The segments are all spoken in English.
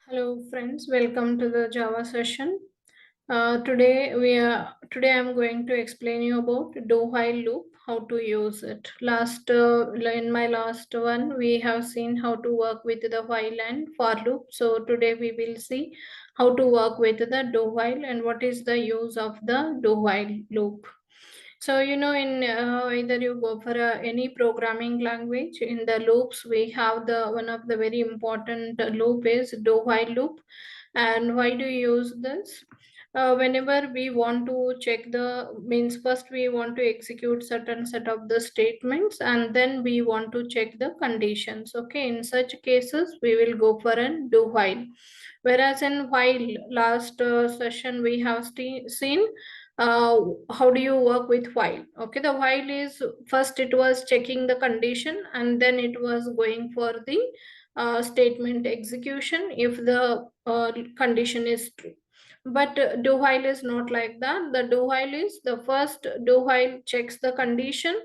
Hello friends, welcome to the Java session. Today I'm going to explain you about do while loop, how to use it. In my last one we have seen how to work with the while and for loop. So today we will see how to work with the do while and what is the use of the do while loop. So in either you go for any programming language, in the loops we have the one of the very important loop is do while loop. And why do you use this? Whenever we want to check the means, first we want to execute certain set of the statements and then we want to check the conditions. Okay, in such cases we will go for an do while. Whereas in while, last session we have seen uh, how do you work with while. Okay, the while is first it was checking the condition and then it was going for the statement execution if the condition is true. But do while is not like that. The do while is the first do while checks the condition,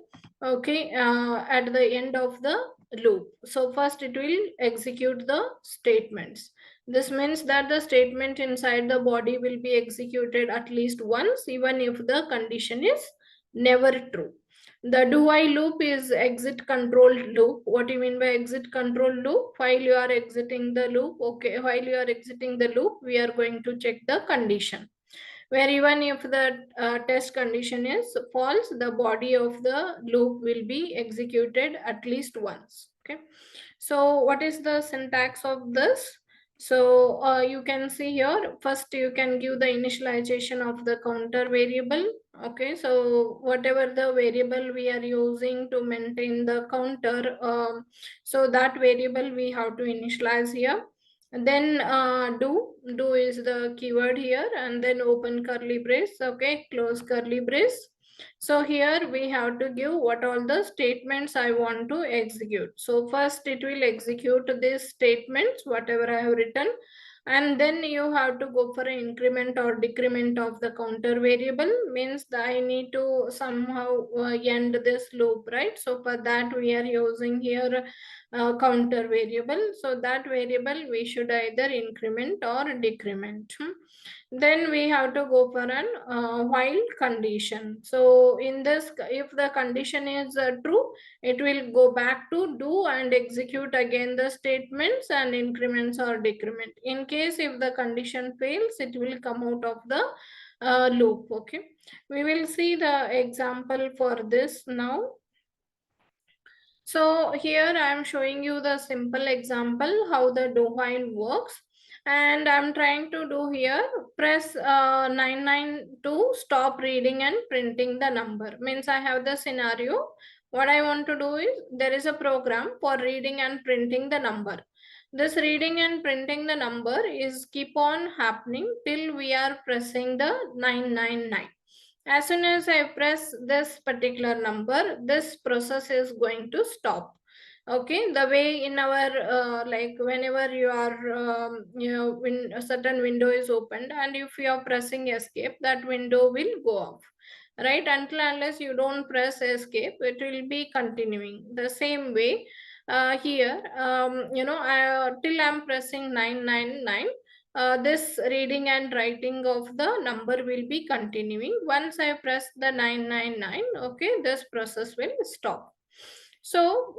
okay, at the end of the loop. So first it will execute the statements. This means that the statement inside the body will be executed at least once, even if the condition is never true. The do while loop is exit control loop. What do you mean by exit control loop? While you are exiting the loop, okay, while you are exiting the loop, we are going to check the condition. Where even if the test condition is false, the body of the loop will be executed at least once. Okay. So what is the syntax of this? So you can see here, first you can give the initialization of the counter variable. Okay, so whatever the variable we are using to maintain the counter, so that variable we have to initialize here. And then do is the keyword here, and then open curly brace, okay, close curly brace. So here we have to give what all the statements I want to execute. So first it will execute these statements, whatever I have written, and then you have to go for an increment or decrement of the counter variable. Means that I need to somehow end this loop, right? So for that we are using here counter variable. So that variable we should either increment or decrement. Then we have to go for an while condition. So in this, if the condition is true, it will go back to do and execute again the statements and increments or decrement. In case if the condition fails, it will come out of the loop. Okay, we will see the example for this now. So here I am showing you the simple example how the do while works, and I'm trying to do here press 99 to stop reading and printing the number. Means I have the scenario. What I want to do is there is a program for reading and printing the number. This reading and printing the number is keep on happening till we are pressing the 999. As soon as I press this particular number, this process is going to stop. Okay, the way in our like whenever you are when a certain window is opened and if you are pressing escape, that window will go off, right? Until unless you don't press escape, it will be continuing the same way. Here till I'm pressing 999, this reading and writing of the number will be continuing. Once I press the 999, okay, this process will stop. So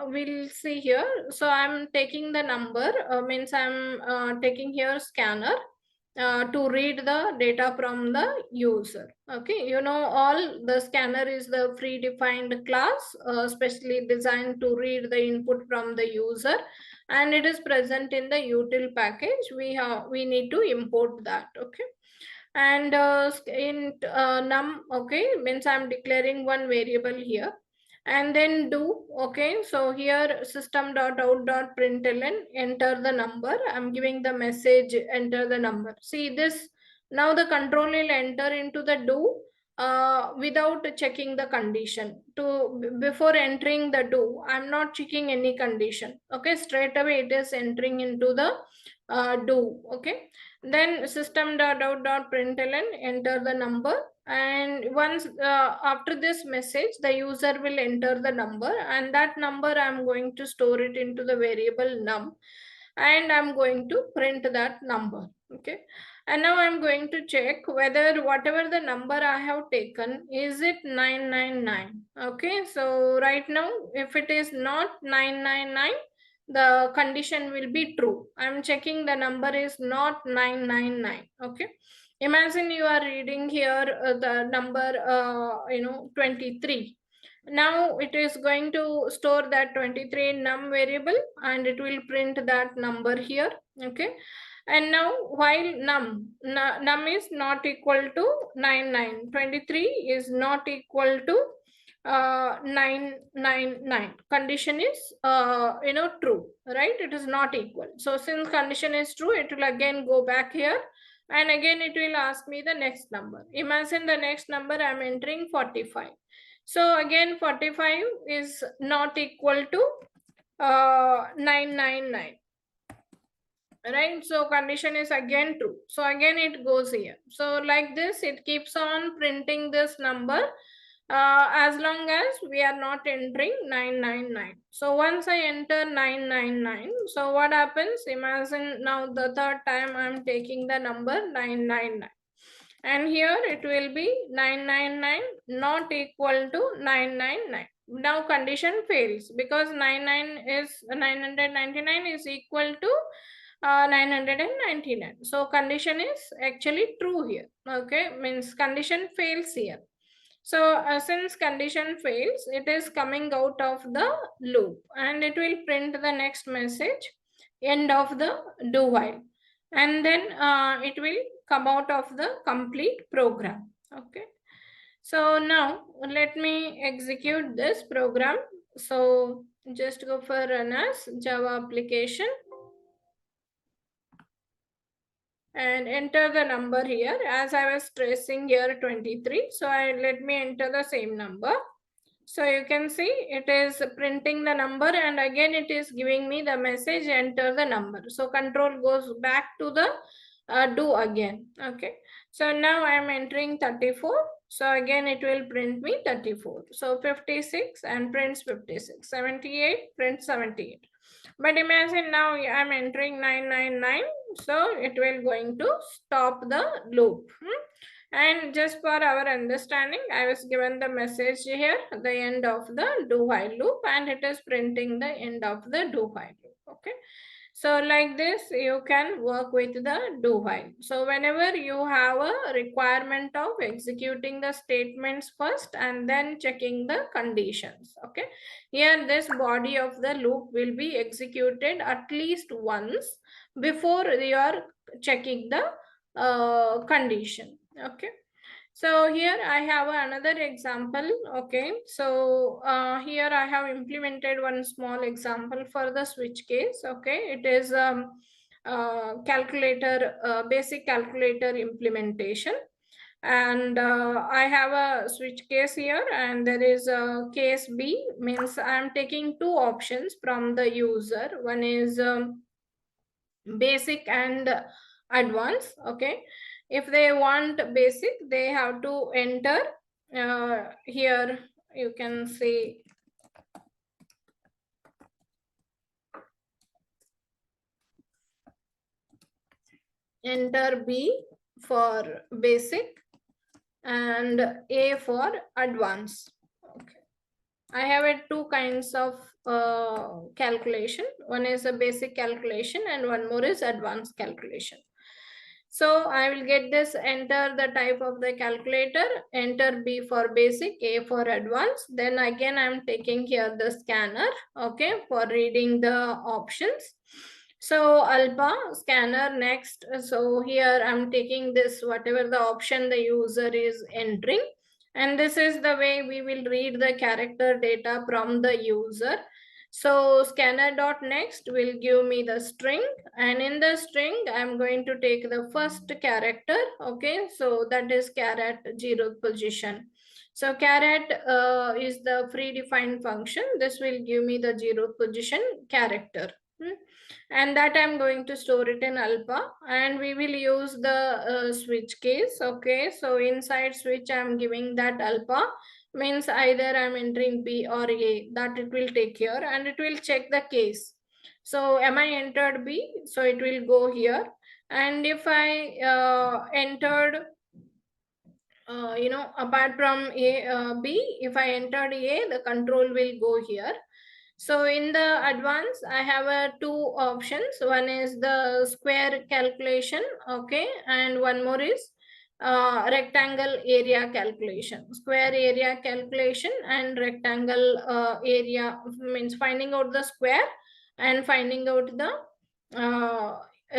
we'll see here. So I'm taking the number, means I'm taking here scanner to read the data from the user. Okay, all the scanner is the predefined class, specially designed to read the input from the user, and it is present in the util package. We need to import that. Okay, and in num, okay, means I'm declaring one variable here, and then do. Okay, so here system.out.println, enter the number. I'm giving the message, enter the number. See this, now the control will enter into the do without checking the condition. Before entering the do, I'm not checking any condition. Okay, straight away it is entering into the do. Okay, then system.out.println, enter the number, and once after this message the user will enter the number, and that number I'm going to store it into the variable num. and I'm going to print that number. Okay, and now I'm going to check whether whatever the number I have taken, is it 999. Okay, so right now if it is not 999, the condition will be true. I'm checking the number is not 999. Okay, imagine you are reading here the number 23. Now it is going to store that 23 in num variable, and it will print that number here. Okay, and now while num is not equal to 99, 23 is not equal to 999, condition is true, right? It is not equal. So since condition is true, it will again go back here, and again it will ask me the next number. Imagine the next number I'm entering 45. So again 45 is not equal to 999, right? So condition is again true. So again it goes here. So like this, it keeps on printing this number as long as we are not entering 999. So once I enter 999, so what happens? Imagine now the third time I'm taking the number 999. And here it will be 999 not equal to 999. Now condition fails because 999 is equal to 999. So condition is actually true here. Okay, means condition fails here. So since condition fails, it is coming out of the loop, and it will print the next message, end of the do while, and then it will come out of the complete program. Okay, so now let me execute this program. So just go for run as Java application and enter the number here. As I was tracing here 23, so let me enter the same number. So you can see it is printing the number, and again it is giving me the message, enter the number. So control goes back to the do again. Okay, so now I am entering 34. So again it will print me 34. So 56 and prints 56. 78 prints 78. But imagine now I am entering 999. So it will going to stop the loop. And just for our understanding, I was given the message here, the end of the do while loop, and it is printing the end of the do while loop. Okay. So like this, you can work with the do while. So whenever you have a requirement of executing the statements first and then checking the conditions. Okay. Here this body of the loop will be executed at least once before you are checking the condition. Okay, so here I have another example. Okay, so here I have implemented one small example for the switch case. Okay, it is calculator, basic calculator implementation, and I have a switch case here, and there is a case B, means I am taking two options from the user. One is basic and advanced. Okay, if they want basic, they have to enter here you can see enter B for basic and A for advanced. Okay, I have two kinds of calculation. One is a basic calculation and one more is advanced calculation. So I will get this, enter the type of the calculator, enter B for basic, A for advanced. Then again, I'm taking here the scanner, okay, for reading the options. So alpha scanner next. So here I'm taking this, whatever the option the user is entering. And this is the way we will read the character data from the user. So scanner.next will give me the string, and in the string I'm going to take the first character. Okay, so that is caret 0th position. So caret is the predefined function. This will give me the 0th position character. And that I'm going to store it in alpha, and we will use the switch case. Okay, so inside switch I'm giving that alpha, means either I'm entering B or A, that it will take care, and it will check the case. So am I entered B? So it will go here. And if I entered apart from B, if I entered A, the control will go here. So in the advanced, I have two options. One is the square calculation, okay, and one more is rectangle area calculation. Square area calculation and rectangle area means finding out the square and finding out the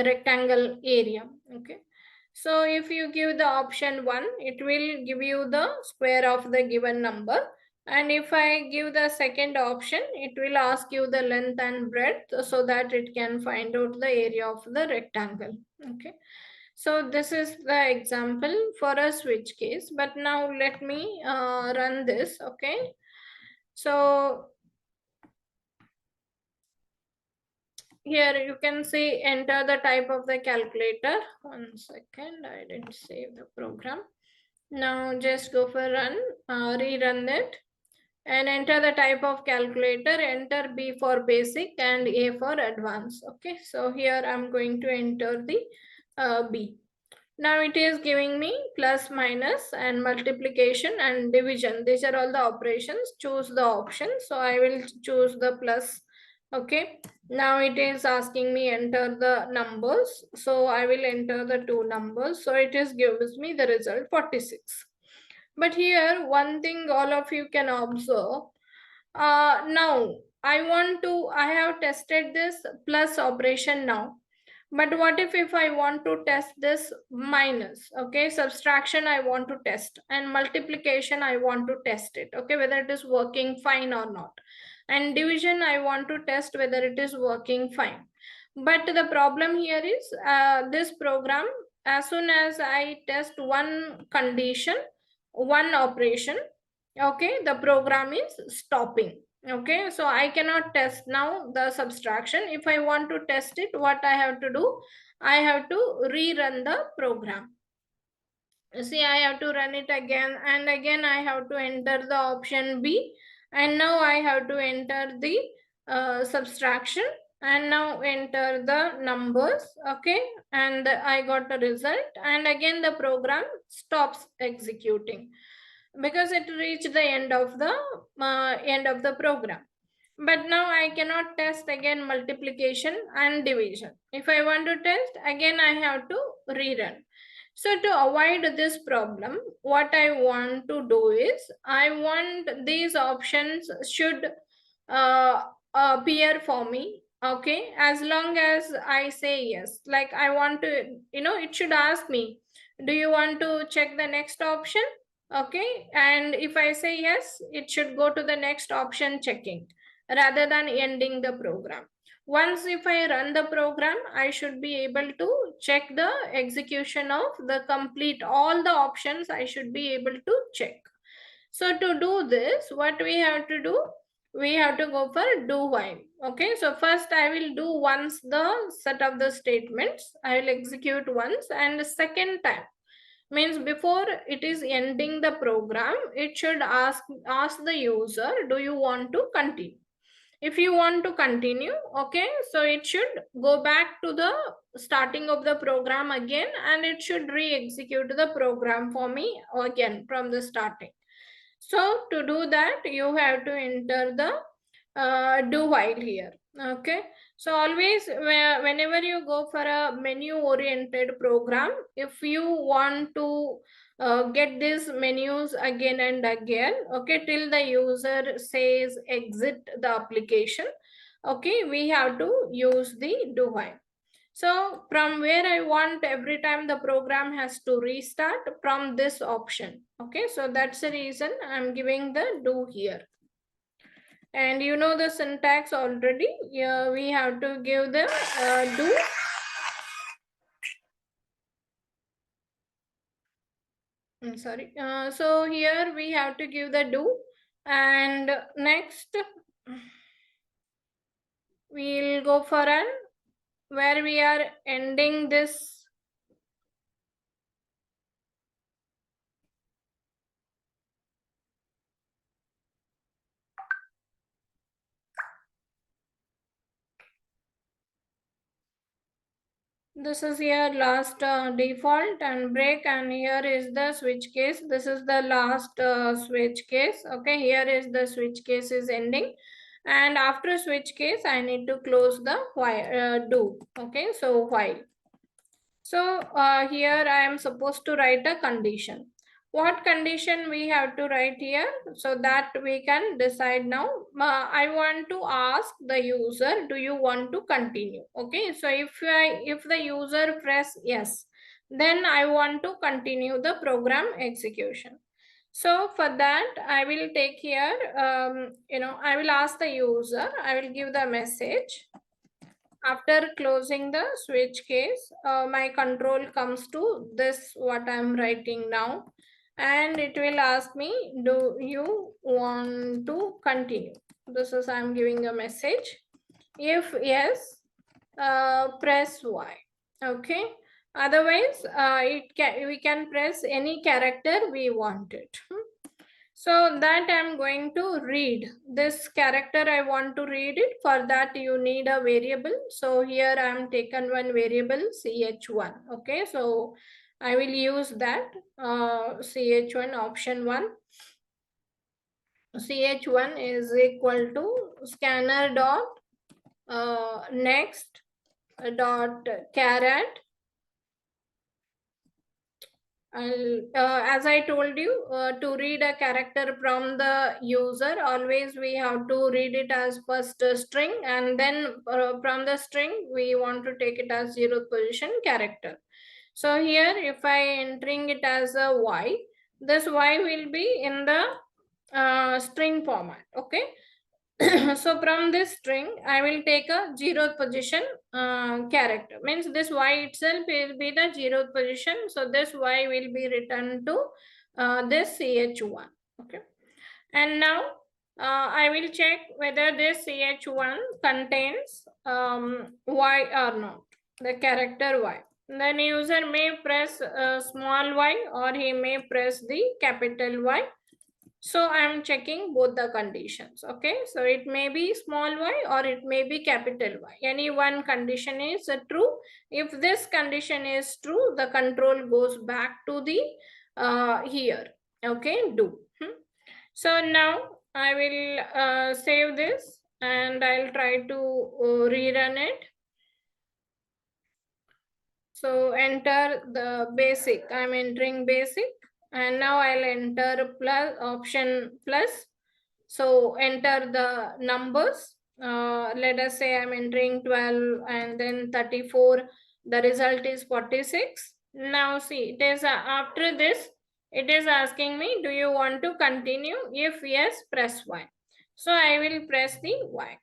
rectangle area, okay. So if you give the option 1, it will give you the square of the given number. And if I give the second option, it will ask you the length and breadth so that it can find out the area of the rectangle. Okay. So this is the example for a switch case. But now let me run this. Okay. So here you can see enter the type of the calculator. 1 second, I didn't save the program. Now just go for run, rerun it and enter the type of calculator. Enter B for basic and A for advanced. Okay, so here I'm going to enter the B. Now it is giving me plus, minus and multiplication and division. These are all the operations. Choose the option. So I will choose the plus. Okay. Now it is asking me enter the numbers. So I will enter the two numbers. So it is gives me the result 46. But here one thing all of you can observe. Now I have tested this plus operation now. But what if I want to test this minus, okay, subtraction I want to test and multiplication I want to test it, okay, whether it is working fine or not. And division I want to test whether it is working fine. But the problem here is this program, as soon as I test one condition, one operation, okay, the program is stopping. Okay, so I cannot test now the subtraction. If I want to test it, what I have to do, I have to rerun the program. See, I have to run it again and again. I have to enter the option B, and now I have to enter the subtraction and now enter the numbers, okay, and I got the result, and again the program stops executing because it reached the end of the program. But now I cannot test again multiplication and division. If I want to test again, I have to rerun. So to avoid this problem, what I want to do is I want these options should uh, appear for me, okay, as long as I say yes. Like I want to, it should ask me, do you want to check the next option? Okay, and if I say yes, it should go to the next option checking rather than ending the program. Once if I run the program, I should be able to check the execution of the complete all the options. I should be able to check. So to do this, what we have to do, we have to go for do while. Okay, so first I will do once the set of the statements. I will execute once, and the second time means before it is ending the program, it should ask the user, do you want to continue? If you want to continue, okay, so it should go back to the starting of the program again, and it should re-execute the program for me again from the starting. So to do that, you have to enter the do while here. Okay, so always whenever you go for a menu oriented program, if you want to get these menus again and again, okay, till the user says exit the application, okay, we have to use the do while. So from where I want every time the program has to restart from this option. Okay, so that's the reason I'm giving the do here. And you know the syntax already. Yeah, we have to give the do. I'm sorry. So here we have to give the do. And next we'll go for an where we are ending this. This is here last default and break, and here is the switch case. This is the last switch case. Okay, here is the switch case is ending, and after switch case I need to close the while do. Okay, so while. So here I am supposed to write a condition. What condition we have to write here so that we can decide now. I want to ask the user, do you want to continue? Okay, so if the user press yes, then I want to continue the program execution. So for that, I will take here, I will ask the user, I will give the message. After closing the switch case, my control comes to this what I'm writing now, and it will ask me, do you want to continue? This is I'm giving a message. If yes, press Y. Okay, otherwise we can press any character we wanted. So that I'm going to read this character. I want to read it. For that you need a variable. So here I'm taken one variable ch1. Okay, so I will use that ch1 option 1. ch1 is equal to scanner dot next dot caret. As I told you, to read a character from the user, always we have to read it as first string, and then from the string we want to take it as 0th position character. So here if I entering it as a y, this y will be in the string format. Okay. So from this string I will take a 0th position character, means this y itself will be the 0th position, so this y will be returned to this ch1. Okay, and now I will check whether this ch1 contains y or not, the character y. Then user may press small y or he may press the capital Y. So I'm checking both the conditions. Okay, so it may be small y or it may be capital Y. Any one condition is true. If this condition is true, the control goes back to the here. Okay, do. So now I will save this and I'll try to rerun it. So enter the basic. I'm entering basic, and now I'll enter plus option plus. So enter the numbers. Let us say I'm entering 12 and then 34. The result is 46. Now see, it is after this, it is asking me, do you want to continue? If yes, press Y. So I will press the Y.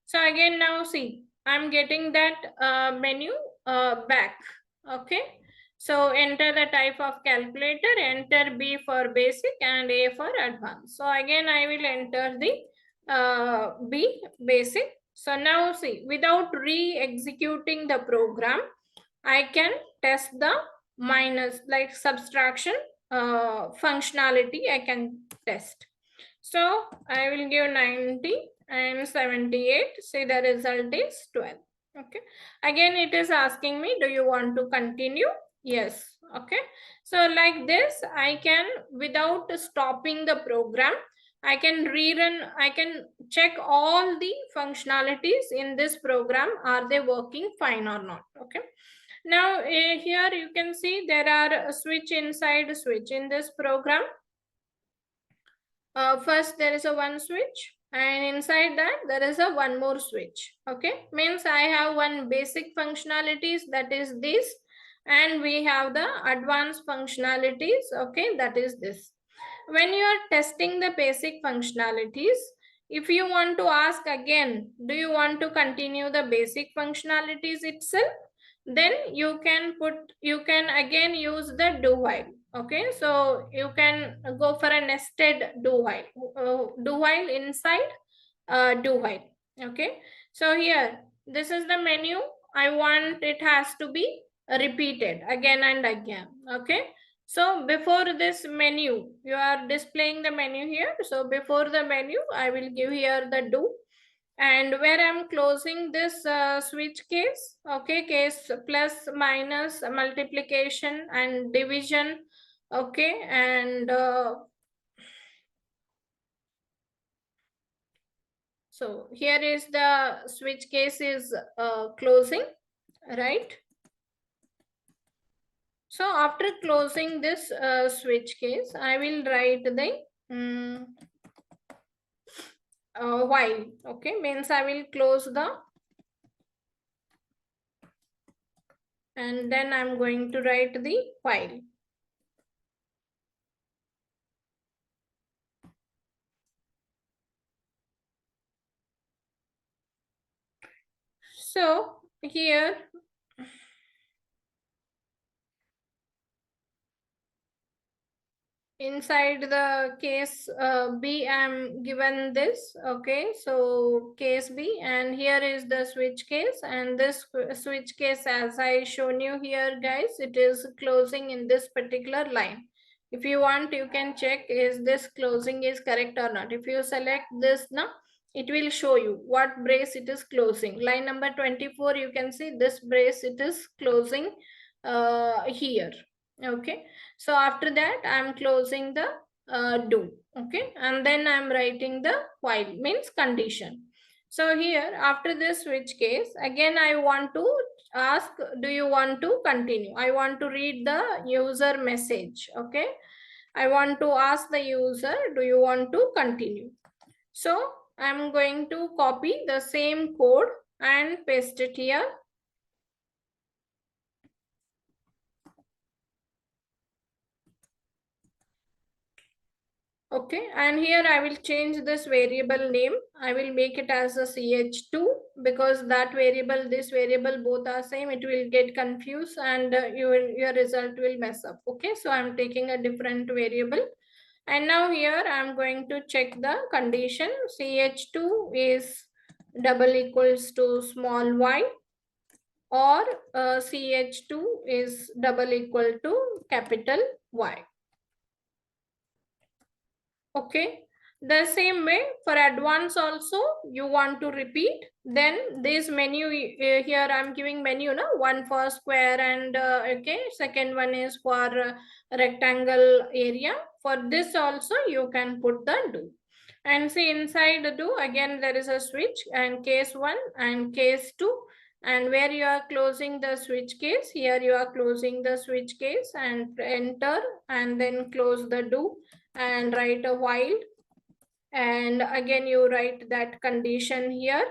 So again, now see, I'm getting that menu back. Okay. So enter the type of calculator, enter B for basic and A for advanced. So again, I will enter the B basic. So now see, without re-executing the program, I can test the minus, like subtraction functionality I can test. So I will give 90 and 78. See, the result is 12. Okay. Again, it is asking me, do you want to continue? Yes. Okay. So like this, I can, without stopping the program, I can rerun, I can check all the functionalities in this program. Are they working fine or not? Okay. Now here you can see there are a switch inside switch in this program. First there is a one switch, and inside that there is a one more switch. Okay, means I have one basic functionalities, that is this, and we have the advanced functionalities. Okay, that is this. When you are testing the basic functionalities, if you want to ask again, do you want to continue the basic functionalities itself, then you can again use the do while. Okay, so you can go for a nested do while inside do while. Okay, so here this is the menu. I want it has to be repeated again and again. Okay, so before this menu, you are displaying the menu here. So before the menu, I will give here the do. and where I'm closing this switch case, okay, case plus minus multiplication and division, okay, and so here is the switch case is closing, right? So after closing this switch case, I will write the while, okay, means I will close the, and then I'm going to write the while. So here inside the case B, I'm given this, okay, so case B, and here is the switch case, and this switch case, as I shown you here guys, it is closing in this particular line. If you want, you can check is this closing is correct or not. If you select this now, it will show you what brace it is closing. Line number 24, you can see this brace it is closing here, okay. So after that, I'm closing the do, okay, and then I'm writing the while, means condition. So here, after this switch case, again I want to ask, do you want to continue? I want to read the user message, okay. I want to ask the user, do you want to continue? So I'm going to copy the same code and paste it here. Okay, and here I will change this variable name. I will make it as a ch2 because that variable, this variable, both are same. It will get confused and your result will mess up. Okay, so I'm taking a different variable. And now here I'm going to check the condition. ch2 is double equals to small y, or ch2 is double equal to capital Y. Okay, the same way for advance also you want to repeat. Then this menu here I'm giving menu, no, one for square and okay, second one is for rectangle area. For this also you can put the do, and see inside the do again there is a switch and case 1 and case 2, and where you are closing the switch case, here you are closing the switch case and enter, and then close the do and write a while, and again you write that condition here,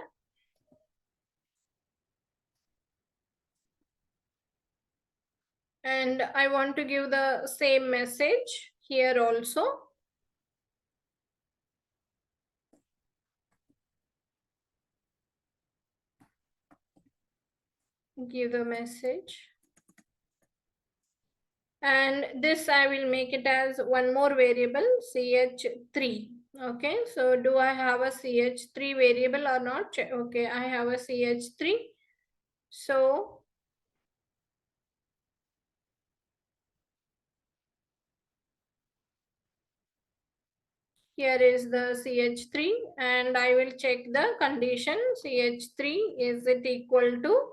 and I want to give the same message here also. Give the message, and this I will make it as one more variable, ch3. Okay, so do I have a ch3 variable or not? Okay, I have a ch3. So here is the ch3, and I will check the condition. ch3 is it equal to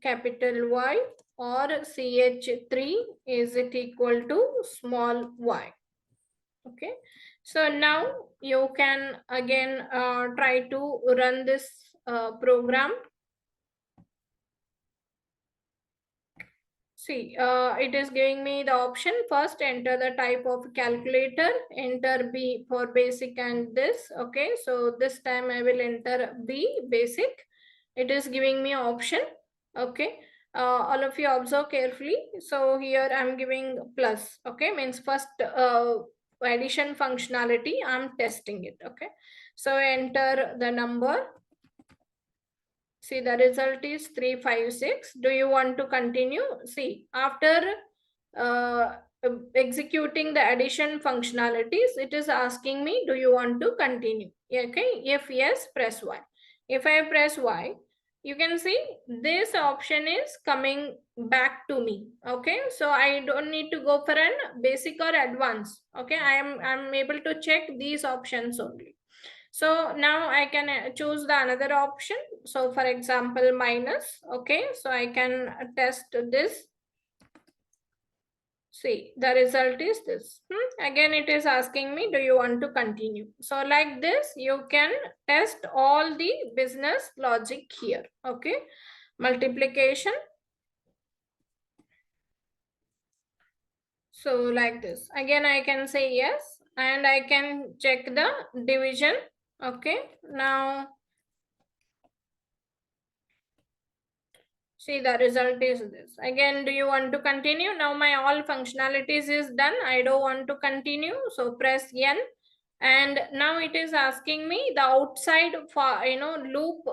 capital Y, or ch3 is it equal to small y. Okay, so now you can again try to run this program. See, it is giving me the option. First, enter the type of calculator, enter B for basic and this. Okay, so this time I will enter B, basic. It is giving me option. Okay, all of you observe carefully. So here I'm giving plus. Okay, means first addition functionality, I'm testing it. Okay, so enter the number. See, the result is 356. Do you want to continue? See, after uh, executing the addition functionalities, it is asking me, do you want to continue? Okay, if yes, press Y. If I press Y, you can see this option is coming back to me. Okay, so I don't need to go for an basic or advanced. Okay, I'm able to check these options only. So now I can choose the another option. So for example, minus. Okay, so I can test this. See, the result is this. Again, it is asking me, do you want to continue? So like this, you can test all the business logic here. Okay, multiplication. So like this, again, I can say yes, and I can check the division. Okay, now see, the result is this. Again, do you want to continue? Now my all functionalities is done. I don't want to continue. So press N. And now it is asking me the outside for, loop,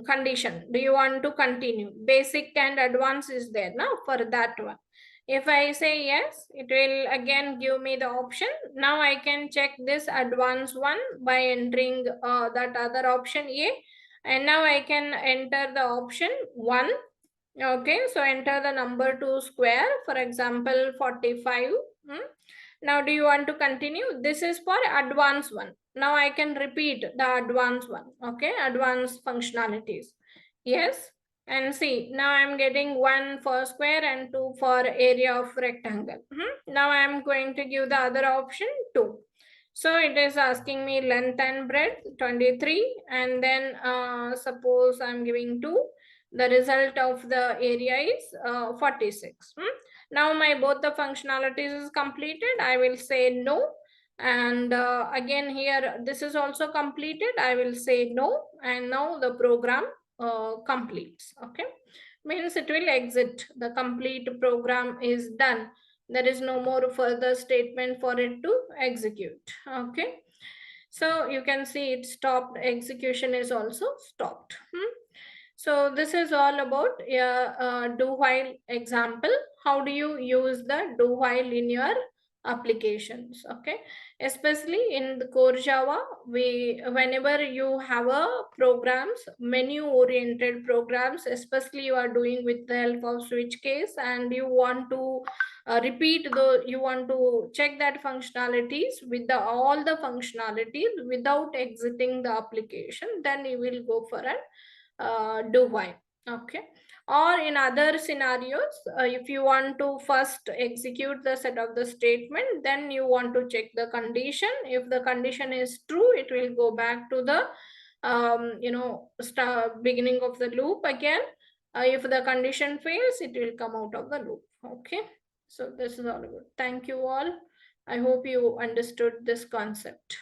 condition. Do you want to continue? Basic and advanced is there now for that one. If I say yes, it will again give me the option. Now I can check this advanced one by entering that other option A, and now I can enter the option 1. Okay, so enter the number 2 square, for example 45. Now do you want to continue? This is for advanced one. Now I can repeat the advanced one. Okay, advanced functionalities. Yes, and see, now I'm getting 1 for square and 2 for area of rectangle. Now I'm going to give the other option 2. So it is asking me length and breadth 23, and then suppose I'm giving 2. The result of the area is 46. Now my both the functionalities is completed. I will say no. And again here, this is also completed. I will say no. And now the program completes. Okay. Means it will exit. The complete program is done. There is no more further statement for it to execute. Okay. So you can see it stopped. Execution is also stopped. So this is all about do while example. How do you use the do while in your applications? Okay, especially in the core Java, whenever you have a programs, menu oriented programs, especially you are doing with the help of switch case, and you want to repeat the, you want to check that functionalities with the all the functionalities without exiting the application, then you will go for an do while. Okay, or in other scenarios, if you want to first execute the set of the statement, then you want to check the condition. If the condition is true, it will go back to the beginning of the loop again. If the condition fails, it will come out of the loop. Okay, so this is all good. Thank you all. I hope you understood this concept.